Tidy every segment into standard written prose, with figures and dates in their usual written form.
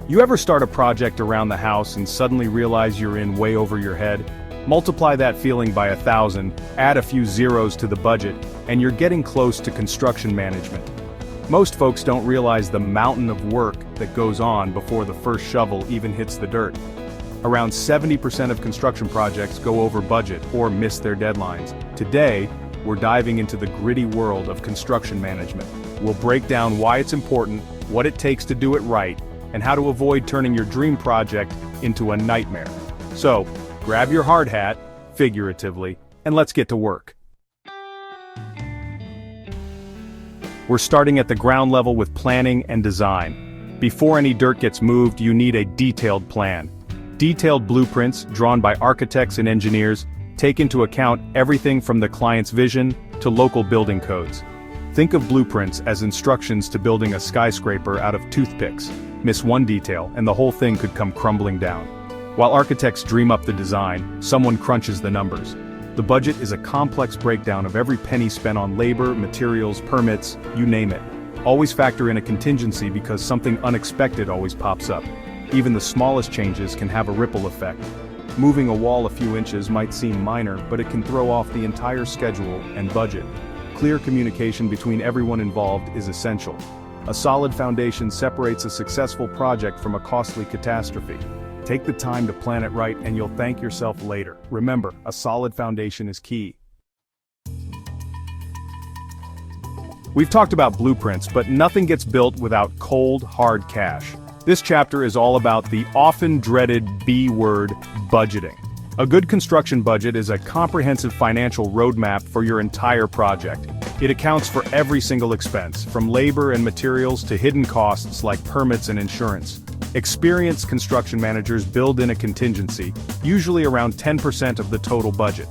You ever start a project around the house and suddenly realize you're in way over your head? Multiply that feeling by 1,000, add a few zeros to the budget, and you're getting close to construction management. Most folks don't realize the mountain of work that goes on before the first shovel even hits the dirt. Around 70% of construction projects go over budget or miss their deadlines. Today, we're diving into the gritty world of construction management. We'll break down why it's important, what it takes to do it right, and how to avoid turning your dream project into a nightmare. So, grab your hard hat, figuratively, and let's get to work. We're starting at the ground level with planning and design. Before any dirt gets moved, you need a detailed plan. Detailed blueprints, drawn by architects and engineers, take into account everything from the client's vision to local building codes. Think of blueprints as instructions to building a skyscraper out of toothpicks. Miss one detail, and the whole thing could come crumbling down. While architects dream up the design, someone crunches the numbers. The budget is a complex breakdown of every penny spent on labor, materials, permits, you name it. Always factor in a contingency because something unexpected always pops up. Even the smallest changes can have a ripple effect. Moving a wall a few inches might seem minor, but it can throw off the entire schedule and budget. Clear communication between everyone involved is essential. A solid foundation separates a successful project from a costly catastrophe. Take the time to plan it right and you'll thank yourself later. Remember, a solid foundation is key. We've talked about blueprints, but nothing gets built without cold, hard cash. This chapter is all about the often dreaded B word, budgeting. A good construction budget is a comprehensive financial roadmap for your entire project. It accounts for every single expense, from labor and materials to hidden costs like permits and insurance. Experienced construction managers build in a contingency, usually around 10% of the total budget.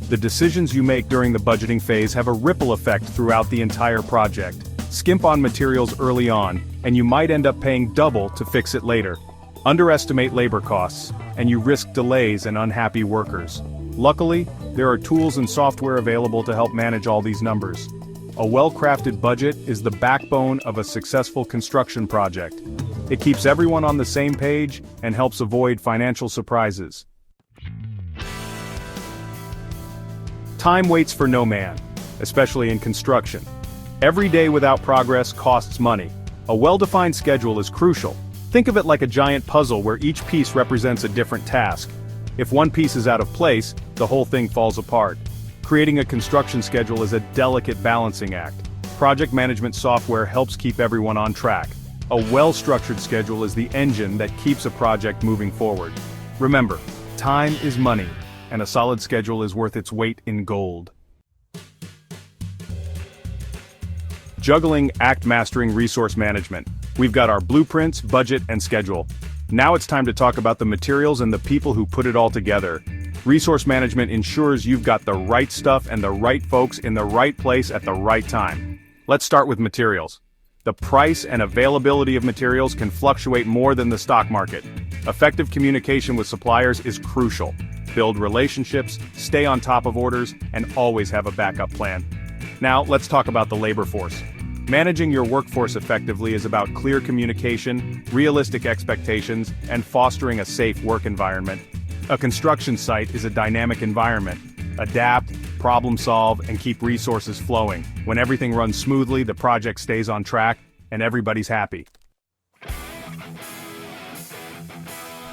The decisions you make during the budgeting phase have a ripple effect throughout the entire project. Skimp on materials early on, and you might end up paying double to fix it later. Underestimate labor costs, and you risk delays and unhappy workers. Luckily, there are tools and software available to help manage all these numbers. A well-crafted budget is the backbone of a successful construction project. It keeps everyone on the same page and helps avoid financial surprises. Time waits for no man, especially in construction. Every day without progress costs money. A well-defined schedule is crucial. Think of it like a giant puzzle where each piece represents a different task. If one piece is out of place, the whole thing falls apart. Creating a construction schedule is a delicate balancing act. Project management software helps keep everyone on track. A well-structured schedule is the engine that keeps a project moving forward. Remember, time is money, and a solid schedule is worth its weight in gold. Juggling, act mastering resource management. We've got our blueprints, budget, and schedule. Now it's time to talk about the materials and the people who put it all together. Resource management ensures you've got the right stuff and the right folks in the right place at the right time. Let's start with materials. The price and availability of materials can fluctuate more than the stock market. Effective communication with suppliers is crucial. Build relationships, stay on top of orders, and always have a backup plan. Now, let's talk about the labor force. Managing your workforce effectively is about clear communication, realistic expectations, and fostering a safe work environment. A construction site is a dynamic environment. Adapt, problem solve, and keep resources flowing. When everything runs smoothly, the project stays on track, and everybody's happy.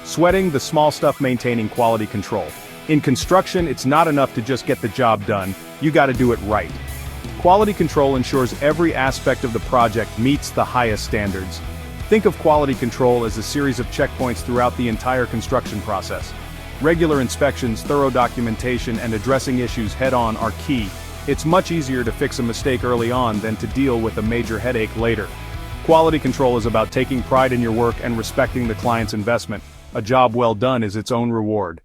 Sweating the small stuff, maintaining quality control. In construction, it's not enough to just get the job done, you gotta do it right. Quality control ensures every aspect of the project meets the highest standards. Think of quality control as a series of checkpoints throughout the entire construction process. Regular inspections, thorough documentation, and addressing issues head-on are key. It's much easier to fix a mistake early on than to deal with a major headache later. Quality control is about taking pride in your work and respecting the client's investment. A job well done is its own reward.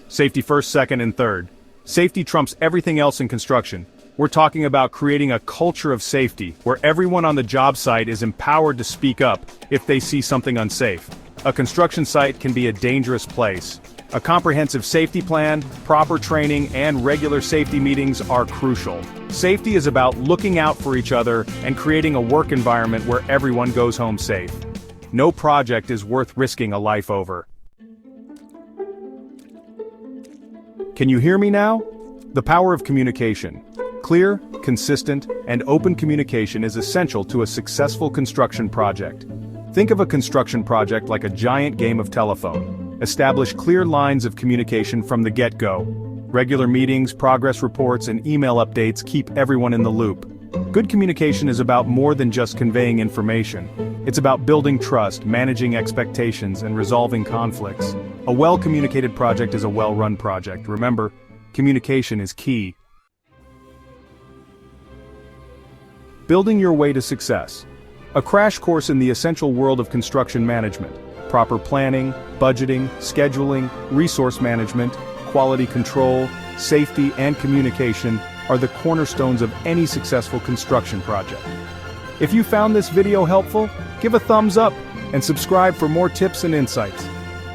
Safety first, second, and third. Safety trumps everything else in construction. We're talking about creating a culture of safety, where everyone on the job site is empowered to speak up if they see something unsafe. A construction site can be a dangerous place. A comprehensive safety plan, proper training, and regular safety meetings are crucial. Safety is about looking out for each other and creating a work environment where everyone goes home safe. No project is worth risking a life over. Can you hear me now? The power of communication. Clear, consistent, and open communication is essential to a successful construction project. Think of a construction project like a giant game of telephone. Establish clear lines of communication from the get-go. Regular meetings, progress reports, and email updates keep everyone in the loop. Good communication is about more than just conveying information. It's about building trust, managing expectations, and resolving conflicts. A well-communicated project is a well-run project. Remember, communication is key. Building your way to success. A crash course in the essential world of construction management. Proper planning, budgeting, scheduling, resource management, quality control, safety, and communication are the cornerstones of any successful construction project. If you found this video helpful, give a thumbs up and subscribe for more tips and insights.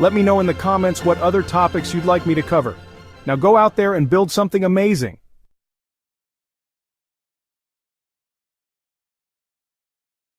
Let me know in the comments what other topics you'd like me to cover. Now go out there and build something amazing.